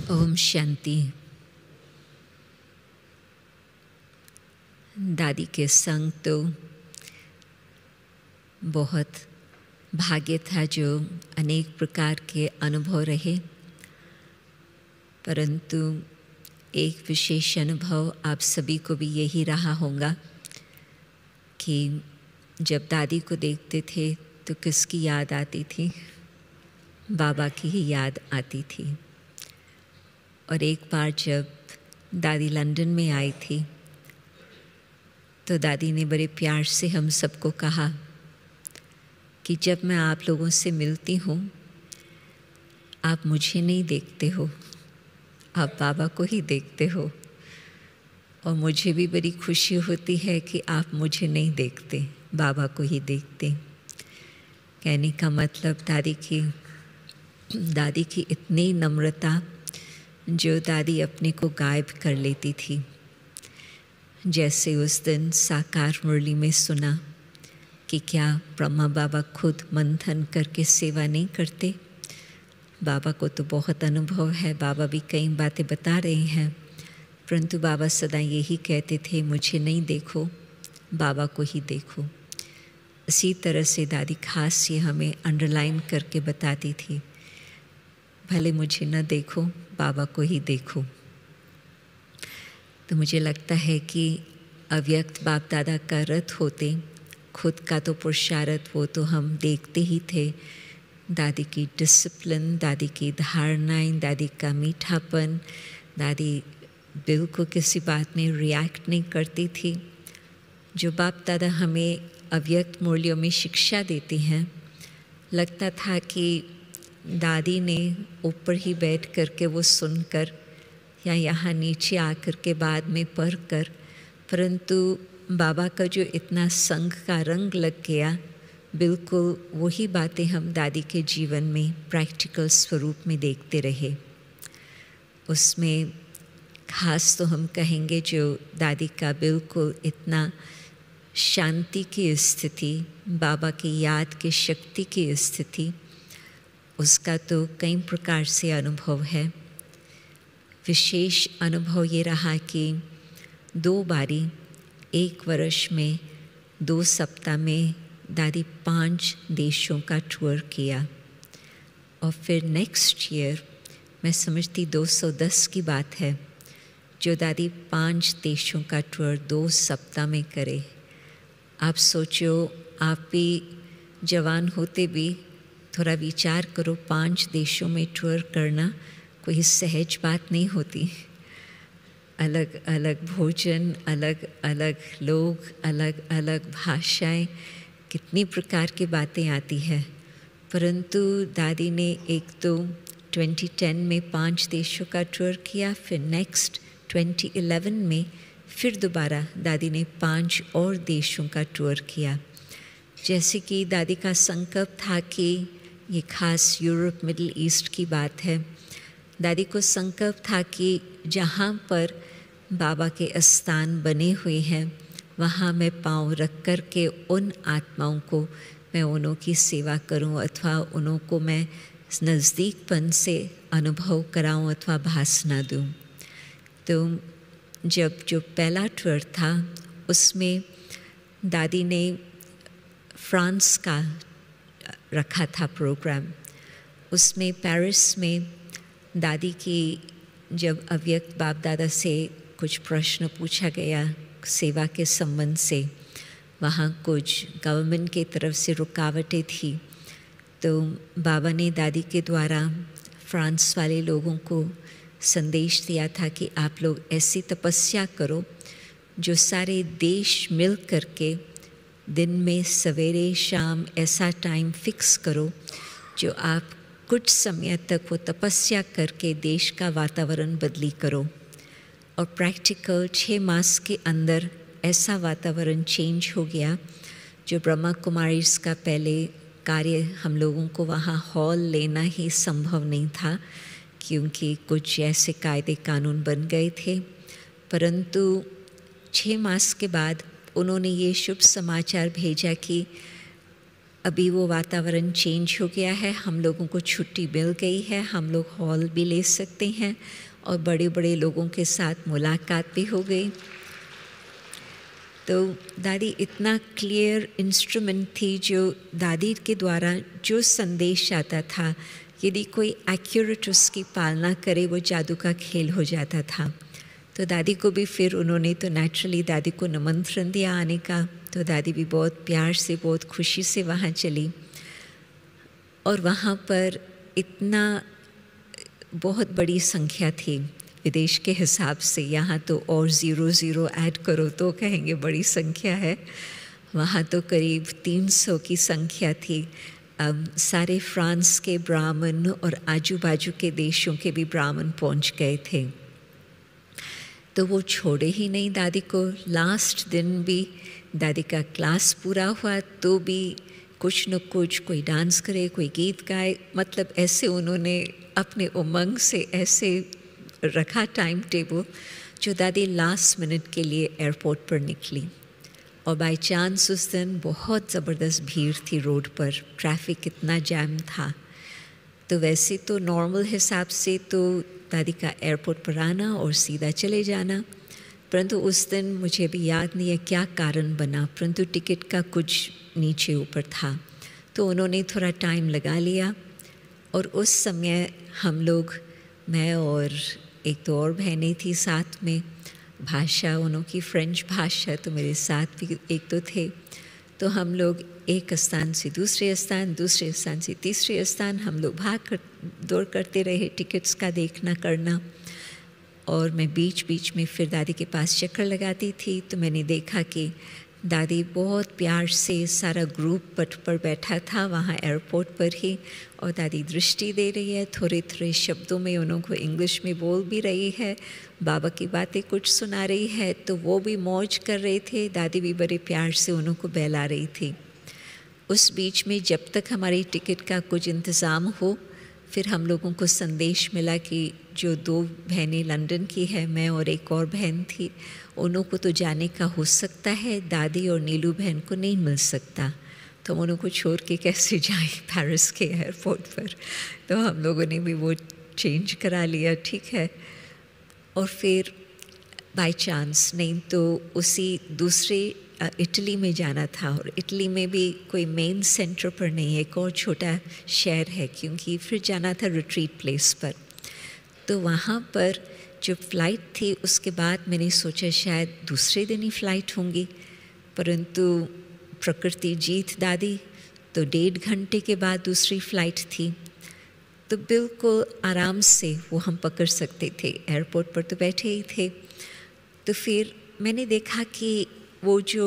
ओम शांति। दादी के संग तो बहुत भाग्य था, जो अनेक प्रकार के अनुभव रहे, परंतु एक विशेष अनुभव आप सभी को भी यही रहा होगा कि जब दादी को देखते थे तो किसकी याद आती थी? बाबा की ही याद आती थी। और एक बार जब दादी लंदन में आई थी तो दादी ने बड़े प्यार से हम सबको कहा कि जब मैं आप लोगों से मिलती हूँ, आप मुझे नहीं देखते हो, आप बाबा को ही देखते हो। और मुझे भी बड़ी खुशी होती है कि आप मुझे नहीं देखते, बाबा को ही देखते। कहने का मतलब दादी की इतनी नम्रता, जो दादी अपने को गायब कर लेती थी। जैसे उस दिन साकार मुरली में सुना कि क्या ब्रह्मा बाबा खुद मंथन करके सेवा नहीं करते? बाबा को तो बहुत अनुभव है, बाबा भी कई बातें बता रहे हैं, परंतु बाबा सदा यही कहते थे, मुझे नहीं देखो, बाबा को ही देखो। इसी तरह से दादी खास ये हमें अंडरलाइन करके बताती थी, भले मुझे न देखो, बाबा को ही देखो। तो मुझे लगता है कि अव्यक्त बाप दादा का रथ होते, खुद का तो पुरुषार्थ वो तो हम देखते ही थे। दादी की डिसिप्लिन, दादी की धारणाएं, दादी का मीठापन, दादी बिल्कुल किसी बात में रिएक्ट नहीं करती थी। जो बाप दादा हमें अव्यक्त मूल्यों में शिक्षा देते हैं, लगता था कि दादी ने ऊपर ही बैठ करके वो सुनकर या यहाँ नीचे आकर के बाद में पढ़ कर, परंतु बाबा का जो इतना संग का रंग लग गया, बिल्कुल वही बातें हम दादी के जीवन में प्रैक्टिकल स्वरूप में देखते रहे। उसमें खास तो हम कहेंगे जो दादी का बिल्कुल इतना शांति की स्थिति, बाबा की याद की शक्ति की स्थिति, उसका तो कई प्रकार से अनुभव है। विशेष अनुभव ये रहा कि 2 बारी 1 वर्ष में 2 सप्ताह में दादी 5 देशों का टूर किया। और फिर नेक्स्ट ईयर मैं समझती 210 की बात है, जो दादी 5 देशों का टूर 2 सप्ताह में करे। आप सोचो, आप भी जवान होते भी थोड़ा विचार करो, 5 देशों में टूर करना कोई सहज बात नहीं होती। अलग अलग भोजन, अलग अलग लोग, अलग अलग भाषाएं, कितनी प्रकार की बातें आती है। परंतु दादी ने एक तो 2010 में 5 देशों का टूर किया, फिर नेक्स्ट 2011 में फिर दोबारा दादी ने 5 और देशों का टूर किया। जैसे कि दादी का संकल्प था कि ये खास यूरोप मिडिल ईस्ट की बात है। दादी को संकल्प था कि जहाँ पर बाबा के स्थान बने हुए हैं, वहाँ मैं पाँव रख कर के उन आत्माओं को मैं उन्हों की सेवा करूं, अथवा उन्हों को मैं नज़दीकपन से अनुभव कराऊं अथवा भाषण दूं। तो जब जो पहला टूर था, उसमें दादी ने फ्रांस का रखा था प्रोग्राम। उसमें पेरिस में दादी की जब अव्यक्त बाप दादा से कुछ प्रश्न पूछा गया सेवा के संबंध से, वहाँ कुछ गवर्नमेंट की तरफ से रुकावटें थी, तो बाबा ने दादी के द्वारा फ्रांस वाले लोगों को संदेश दिया था कि आप लोग ऐसी तपस्या करो, जो सारे देश मिल करके दिन में सवेरे शाम ऐसा टाइम फिक्स करो, जो आप कुछ समय तक वो तपस्या करके देश का वातावरण बदली करो। और प्रैक्टिकल 6 मास के अंदर ऐसा वातावरण चेंज हो गया, जो ब्रह्मा कुमारीज का पहले कार्य हम लोगों को वहाँ हॉल लेना ही संभव नहीं था, क्योंकि कुछ ऐसे कायदे कानून बन गए थे। परंतु 6 मास के बाद उन्होंने ये शुभ समाचार भेजा कि अभी वो वातावरण चेंज हो गया है, हम लोगों को छुट्टी मिल गई है, हम लोग हॉल भी ले सकते हैं और बड़े बड़े लोगों के साथ मुलाकात भी हो गई। तो दादी इतना क्लियर इंस्ट्रूमेंट थी, जो दादी के द्वारा जो संदेश आता था, यदि कोई एक्यूरेट उसकी पालना करे वो जादू का खेल हो जाता था। तो दादी को भी फिर उन्होंने तो नेचुरली दादी को निमंत्रण दिया आने का, तो दादी भी बहुत प्यार से, बहुत खुशी से वहाँ चली। और वहाँ पर इतना बहुत बड़ी संख्या थी विदेश के हिसाब से, यहाँ तो और 0 ऐड करो तो कहेंगे बड़ी संख्या है, वहाँ तो करीब 300 की संख्या थी। सारे फ्रांस के ब्राह्मण और आजू बाजू के देशों के भी ब्राह्मण पहुँच गए थे। तो वो छोड़े ही नहीं दादी को। लास्ट दिन भी दादी का क्लास पूरा हुआ तो भी कुछ न कुछ, कोई डांस करे, कोई गीत गाए, मतलब ऐसे उन्होंने अपने उमंग से ऐसे रखा टाइम टेबल, जो दादी लास्ट मिनट के लिए एयरपोर्ट पर निकली। और बाय चांस उस दिन बहुत ज़बरदस्त भीड़ थी रोड पर, ट्रैफिक इतना जैम था। तो वैसे तो नॉर्मल हिसाब से तो दादी का एयरपोर्ट पर आना और सीधा चले जाना, परंतु उस दिन मुझे भी याद नहीं है क्या कारण बना, परंतु टिकट का कुछ नीचे ऊपर था, तो उन्होंने थोड़ा टाइम लगा लिया। और उस समय हम लोग, मैं और एक दो और बहनें थी साथ में, भाषा उनकी फ्रेंच भाषा, तो मेरे साथ भी एक दो थे। तो हम लोग एक स्थान से दूसरे स्थान, दूसरे स्थान से तीसरे स्थान, हम लोग दौड़ करते रहे, टिकट्स का देखना करना। और मैं बीच बीच में फिर दादी के पास चक्कर लगाती थी, तो मैंने देखा कि दादी बहुत प्यार से, सारा ग्रुप पट पर बैठा था वहाँ एयरपोर्ट पर ही, और दादी दृष्टि दे रही है, थोड़े थोड़े शब्दों में उनको इंग्लिश में बोल भी रही है, बाबा की बातें कुछ सुना रही है, तो वो भी मौज कर रहे थे, दादी भी बड़े प्यार से उनको बहला रही थी। उस बीच में जब तक हमारी टिकट का कुछ इंतज़ाम हो, फिर हम लोगों को संदेश मिला कि जो दो बहनें लंदन की है, मैं और एक और बहन थी, उनको तो जाने का हो सकता है, दादी और नीलू बहन को नहीं मिल सकता, तो हम उनको छोड़ के कैसे जाएं पेरिस के एयरपोर्ट पर। तो हम लोगों ने भी वो चेंज करा लिया, ठीक है। और फिर बाय चांस, नहीं तो उसी दूसरे इटली में जाना था, और इटली में भी कोई मेन सेंटर पर नहीं, एक और छोटा शहर है, क्योंकि फिर जाना था रिट्रीट प्लेस पर। तो वहाँ पर जो फ़्लाइट थी उसके बाद मैंने सोचा शायद दूसरे दिन ही फ़्लाइट होंगी, परंतु प्रकृति जीत दादी, तो 1.5 घंटे के बाद दूसरी फ़्लाइट थी। तो बिल्कुल आराम से वो हम पकड़ सकते थे, एयरपोर्ट पर तो बैठे ही थे। तो फिर मैंने देखा कि वो जो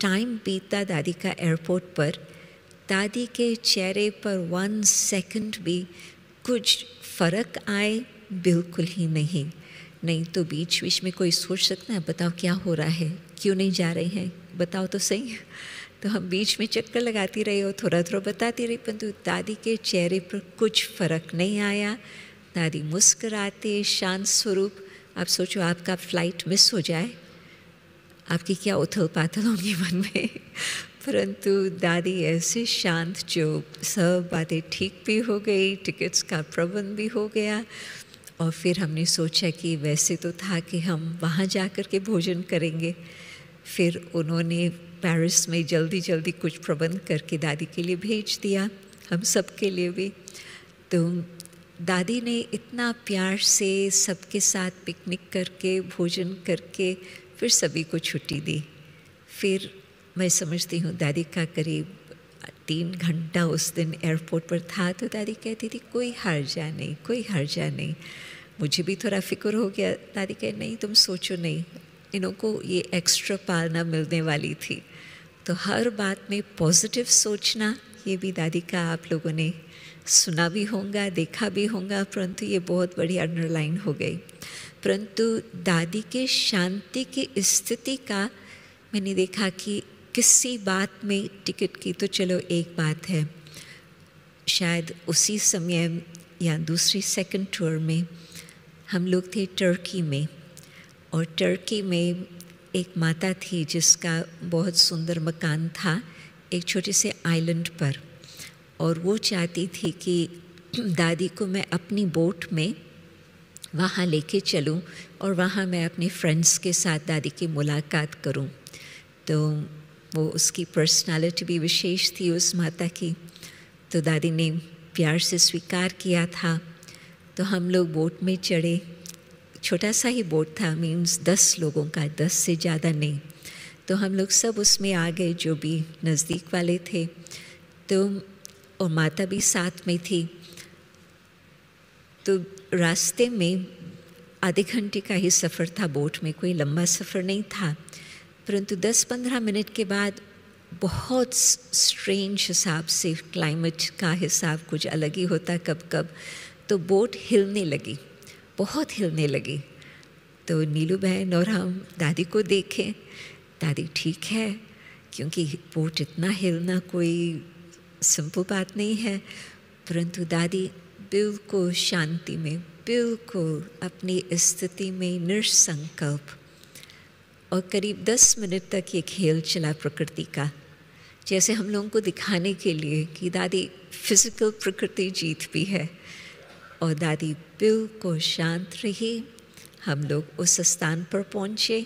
टाइम बीता दादी का एयरपोर्ट पर, दादी के चेहरे पर 1 सेकंड भी कुछ फ़र्क आए बिल्कुल ही नहीं। नहीं तो बीच बीच में कोई सोच सकता है, बताओ क्या हो रहा है, क्यों नहीं जा रहे हैं, बताओ तो सही। तो हम बीच में चक्कर लगाती रही और थोड़ा थोड़ा बताती रही, परंतु दादी के चेहरे पर कुछ फ़र्क नहीं आया। दादी मुस्कुराते, शांत स्वरूप। आप सोचो आपका फ़्लाइट मिस हो जाए, आपकी क्या उथल पाथल होंगी मन में, परंतु दादी ऐसे शांत, जो सब बातें ठीक भी हो गई, टिकट्स का प्रबंध भी हो गया। और फिर हमने सोचा कि वैसे तो था कि हम वहाँ जा कर के भोजन करेंगे, फिर उन्होंने पेरिस में जल्दी जल्दी कुछ प्रबंध करके दादी के लिए भेज दिया, हम सब के लिए भी। तो दादी ने इतना प्यार से सबके साथ पिकनिक करके, भोजन करके, फिर सभी को छुट्टी दी। फिर मैं समझती हूँ दादी का करीब 3 घंटा उस दिन एयरपोर्ट पर था, तो दादी कहती थी कोई हर्जा नहीं, कोई हर्जा नहीं। मुझे भी थोड़ा फिक्र हो गया। दादी कहे नहीं तुम सोचो नहीं, इनको ये एक्स्ट्रा पालना मिलने वाली थी। तो हर बात में पॉजिटिव सोचना, ये भी दादी का आप लोगों ने सुना भी होगा, देखा भी होगा, परंतु ये बहुत बड़ी अंडरलाइन हो गई। परंतु दादी के शांति की स्थिति का मैंने देखा कि किसी बात में, टिकट की तो चलो एक बात है, शायद उसी समय या दूसरी सेकंड टूर में हम लोग थे टर्की में, और टर्की में एक माता थी जिसका बहुत सुंदर मकान था एक छोटे से आइलैंड पर, और वो चाहती थी कि दादी को मैं अपनी बोट में वहाँ लेके चलूँ और वहाँ मैं अपने फ्रेंड्स के साथ दादी की मुलाकात करूँ। तो वो उसकी पर्सनालिटी भी विशेष थी उस माता की, तो दादी ने प्यार से स्वीकार किया था। तो हम लोग बोट में चढ़े, छोटा सा ही बोट था, मीन्स 10 लोगों का, 10 से ज़्यादा नहीं। तो हम लोग सब उसमें आ गए जो भी नज़दीक वाले थे, तो और माता भी साथ में थी। तो रास्ते में आधे घंटे का ही सफ़र था बोट में, कोई लंबा सफ़र नहीं था, परंतु 10-15 मिनट के बाद बहुत स्ट्रेंज हिसाब से, क्लाइमेट का हिसाब कुछ अलग ही होता कब कब, तो बोट हिलने लगी, बहुत हिलने लगी। तो नीलू बहन और हम दादी को देखें, दादी ठीक है, क्योंकि बोट इतना हिलना कोई सिंपल बात नहीं है, परंतु दादी बिल्कुल शांति में, बिल्कुल अपनी स्थिति में निसंकल्प, और करीब 10 मिनट तक ये खेल चला प्रकृति का, जैसे हम लोगों को दिखाने के लिए कि दादी फिजिकल प्रकृति जीत भी है। और दादी बिल्कुल शांत रही। हम लोग उस स्थान पर पहुँचे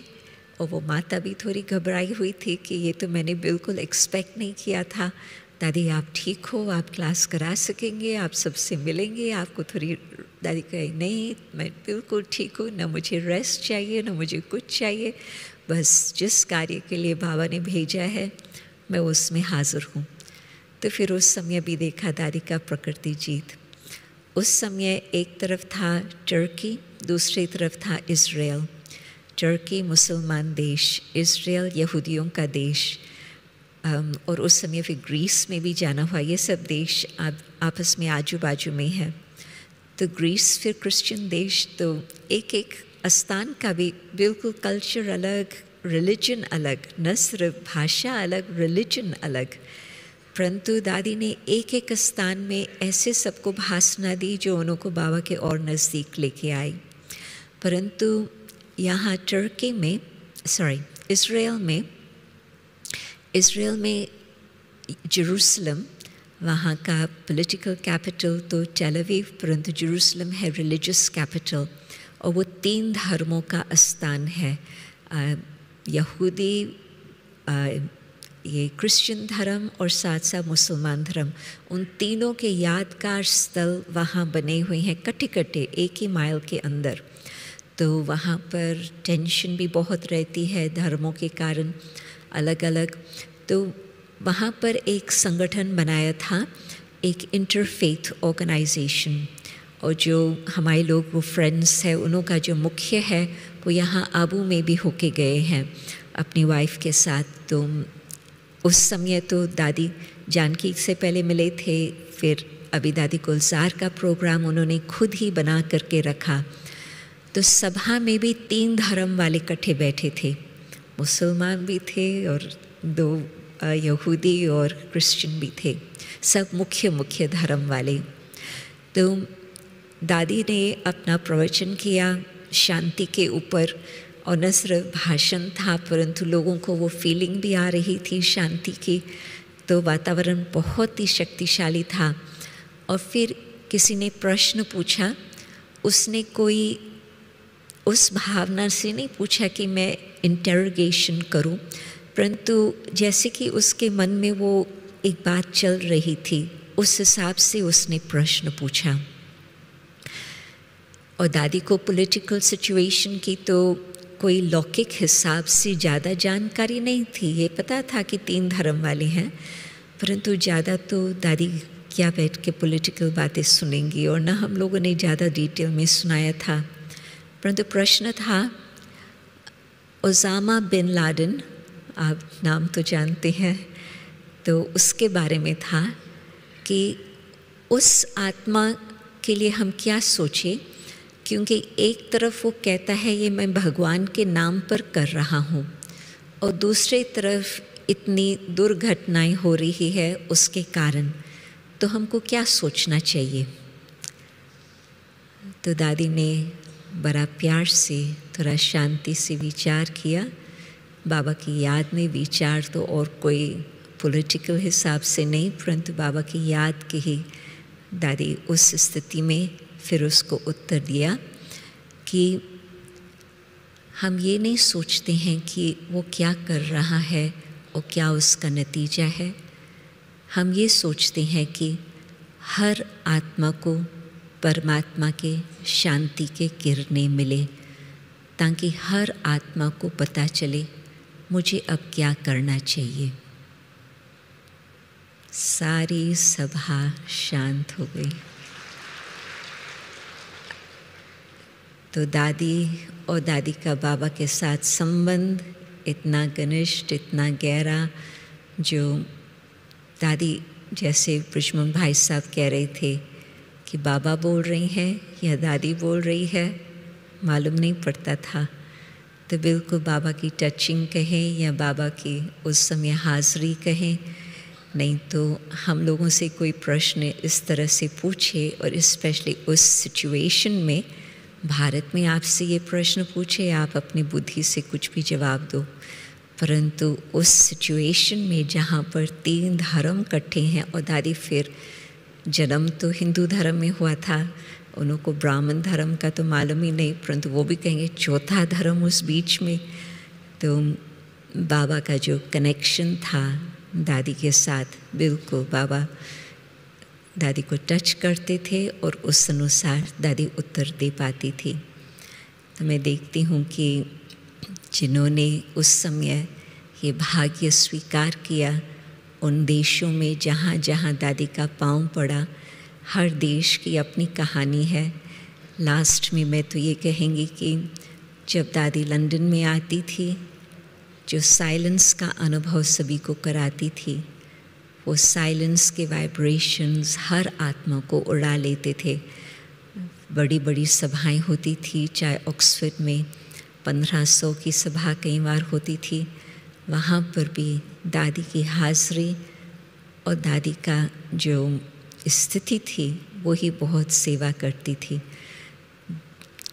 और वो माता भी थोड़ी घबराई हुई थी कि ये तो मैंने बिल्कुल एक्सपेक्ट नहीं किया था। दादी आप ठीक हो, आप क्लास करा सकेंगे, आप सबसे मिलेंगे, आपको थोड़ी, दादी कही नहीं मैं बिल्कुल ठीक हूँ, ना मुझे रेस्ट चाहिए ना मुझे कुछ चाहिए, बस जिस कार्य के लिए बाबा ने भेजा है मैं उसमें हाज़िर हूँ। तो फिर उस समय भी देखा दादी का प्रकृति जीत। उस समय एक तरफ था टर्की, दूसरी तरफ था इज़राइल। टर्की मुसलमान देश, इज़राइल यहूदियों का देश, और उस समय फिर ग्रीस में भी जाना हुआ। ये सब देश आपस में आजू बाजू में है। तो ग्रीस फिर क्रिश्चियन देश, तो एक एक स्थान का भी बिल्कुल कल्चर अलग, रिलीजन अलग, न सिर्फ भाषा अलग, रिलीजन अलग। परंतु दादी ने एक एक स्थान में ऐसे सबको भाषणा दी जो उनको बाबा के और नज़दीक लेके आई। परंतु यहाँ टर्की में, इज़राइल में जेरूसलम, वहाँ का पॉलिटिकल कैपिटल तो टेल अवीव, परंतु जेरूसलम है रिलीजियस कैपिटल, और वो 3 धर्मों का स्थान है, यहूदी, ये क्रिश्चियन धर्म और साथ साथ मुसलमान धर्म। उन तीनों के यादगार स्थल वहाँ बने हुए हैं, कटे कटे 1 ही माइल के अंदर। तो वहाँ पर टेंशन भी बहुत रहती है धर्मों के कारण अलग अलग। तो वहाँ पर एक संगठन बनाया था, एक इंटरफेथ ऑर्गेनाइजेशन, और जो हमारे लोग वो फ्रेंड्स हैं, उन्हों का जो मुख्य है वो यहाँ आबू में भी होके गए हैं अपनी वाइफ के साथ। तो उस समय तो दादी जानकी से पहले मिले थे, फिर अभी दादी गुलजार का प्रोग्राम उन्होंने खुद ही बना करके रखा। तो सभा में भी 3 धर्म वाले इकट्ठे बैठे थे, मुसलमान भी थे और 2 यहूदी और क्रिश्चियन भी थे, सब मुख्य धर्म वाले। तो दादी ने अपना प्रवचन किया शांति के ऊपर, और न सिर्फ भाषण था परंतु लोगों को वो फीलिंग भी आ रही थी शांति की। तो वातावरण बहुत ही शक्तिशाली था। और फिर किसी ने प्रश्न पूछा, उसने कोई उस भावना से नहीं पूछा कि मैं इंटरोगेशन करूं, परंतु जैसे कि उसके मन में वो एक बात चल रही थी, उस हिसाब से उसने प्रश्न पूछा। और दादी को पॉलिटिकल सिचुएशन की तो कोई लौकिक हिसाब से ज़्यादा जानकारी नहीं थी। ये पता था कि 3 धर्म वाले हैं, परंतु ज़्यादा तो दादी क्या बैठ के पॉलिटिकल बातें सुनेंगी, और ना हम लोगों ने ज़्यादा डिटेल में सुनाया था। परंतु प्रश्न था, ओसामा बिन लादेन, आप नाम तो जानते हैं, तो उसके बारे में था कि उस आत्मा के लिए हम क्या सोचें, क्योंकि एक तरफ वो कहता है ये मैं भगवान के नाम पर कर रहा हूँ, और दूसरी तरफ इतनी दुर्घटनाएं हो रही है उसके कारण, तो हमको क्या सोचना चाहिए। तो दादी ने बड़ा प्यार से, थोड़ा शांति से विचार किया। बाबा की याद में विचार तो और कोई पॉलिटिकल हिसाब से नहीं, परंतु बाबा की याद के ही दादी उस स्थिति में फिर उसको उत्तर दिया कि हम ये नहीं सोचते हैं कि वो क्या कर रहा है और क्या उसका नतीजा है। हम ये सोचते हैं कि हर आत्मा को परमात्मा के शांति के किरणें मिले, ताकि हर आत्मा को पता चले मुझे अब क्या करना चाहिए। सारी सभा शांत हो गई। तो दादी और दादी का बाबा के साथ संबंध इतना घनिष्ठ, इतना गहरा, जो दादी जैसे ब्रिजमोहन भाई साहब कह रहे थे कि बाबा बोल रही हैं या दादी बोल रही है, मालूम नहीं पड़ता था। तो बिल्कुल बाबा की टचिंग कहें या बाबा की उस समय हाज़री कहें, नहीं तो हम लोगों से कोई प्रश्न इस तरह से पूछे, और स्पेशली उस सिचुएशन में भारत में आपसे ये प्रश्न पूछे, आप अपनी बुद्धि से कुछ भी जवाब दो, परंतु उस सिचुएशन में जहाँ पर 3 धर्म इकट्ठे हैं, और दादी फिर जन्म तो हिंदू धर्म में हुआ था, उनको ब्राह्मण धर्म का तो मालूम ही नहीं, परंतु वो भी कहेंगे चौथा धर्म उस बीच में। तो बाबा का जो कनेक्शन था दादी के साथ, बिल्कुल बाबा दादी को टच करते थे और उस अनुसार दादी उत्तर दे पाती थी। तो मैं देखती हूँ कि जिन्होंने उस समय ये भाग्य स्वीकार किया, उन देशों में जहाँ जहाँ दादी का पाँव पड़ा, हर देश की अपनी कहानी है। लास्ट में मैं तो ये कहेंगी कि जब दादी लंदन में आती थी, जो साइलेंस का अनुभव सभी को कराती थी, वो साइलेंस के वाइब्रेशंस हर आत्मा को उड़ा लेते थे। बड़ी बड़ी सभाएं होती थी, चाहे ऑक्सफोर्ड में 1500 की सभा कई बार होती थी, वहाँ पर भी दादी की हाज़री और दादी का जो स्थिति थी वो ही बहुत सेवा करती थी।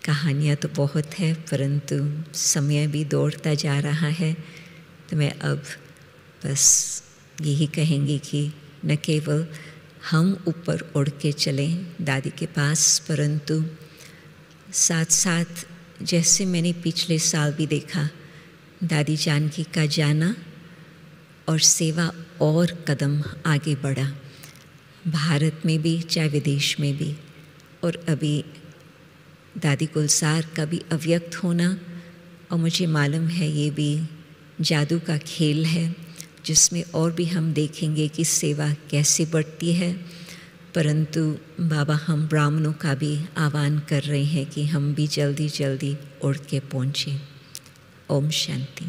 कहानियाँ तो बहुत है, परंतु समय भी दौड़ता जा रहा है, तो मैं अब बस यही कहेंगी कि न केवल हम ऊपर उड़ के चलें दादी के पास, परंतु साथ साथ जैसे मैंने पिछले साल भी देखा, दादी जानकी का जाना और सेवा और कदम आगे बढ़ा, भारत में भी चाहे विदेश में भी। और अभी दादी गुलजार का भी अव्यक्त होना, और मुझे मालूम है ये भी जादू का खेल है, जिसमें और भी हम देखेंगे कि सेवा कैसे बढ़ती है। परंतु बाबा हम ब्राह्मणों का भी आह्वान कर रहे हैं कि हम भी जल्दी जल्दी उड़ के पहुँचें। ओम शांति।